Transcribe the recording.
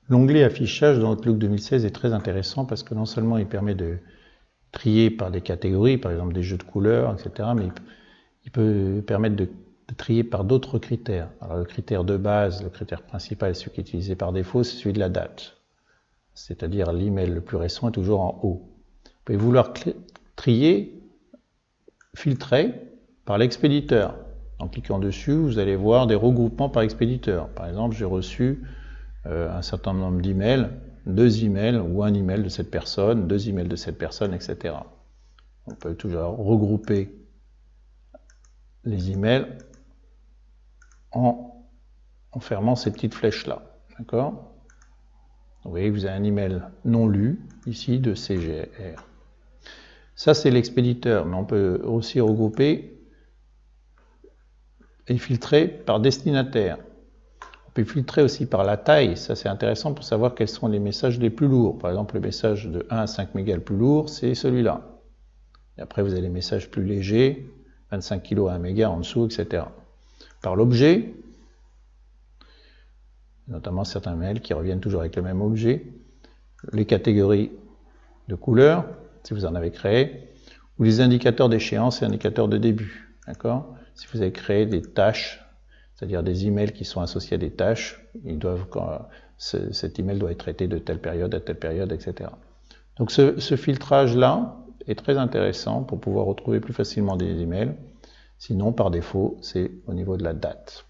L'onglet affichage dans Outlook 2016 est très intéressant parce que non seulement il permet de trier par des catégories, par exemple des jeux de couleurs, etc., mais il peut permettre de trier par d'autres critères. Alors le critère de base, le critère principal, celui qui est utilisé par défaut, c'est celui de la date. C'est-à-dire l'email le plus récent est toujours en haut. Vous pouvez vouloir trier, filtrer par l'expéditeur. En cliquant dessus, vous allez voir des regroupements par expéditeur. Par exemple, j'ai reçu un certain nombre d'emails, 2 emails ou un email de cette personne, 2 emails de cette personne, etc. On peut toujours regrouper les emails en fermant ces petites flèches-là. D'accord ? Vous voyez, vous avez un email non lu, ici, de CGR. Ça, c'est l'expéditeur, mais on peut aussi regrouper et filtrer par destinataire. On peut filtrer aussi par la taille, ça c'est intéressant pour savoir quels sont les messages les plus lourds. Par exemple, le message de 1 à 5 mégas le plus lourd, c'est celui-là. Et après, vous avez les messages plus légers, 25 kg à 1 méga en dessous, etc. Par l'objet, notamment certains mails qui reviennent toujours avec le même objet, les catégories de couleurs, si vous en avez créé, ou les indicateurs d'échéance et indicateurs de début. D'accord ? Si vous avez créé des tâches, c'est-à-dire des emails qui sont associés à des tâches, cet email doit être traité de telle période à telle période, etc. Donc ce filtrage-là est très intéressant pour pouvoir retrouver plus facilement des emails. Sinon, par défaut, c'est au niveau de la date.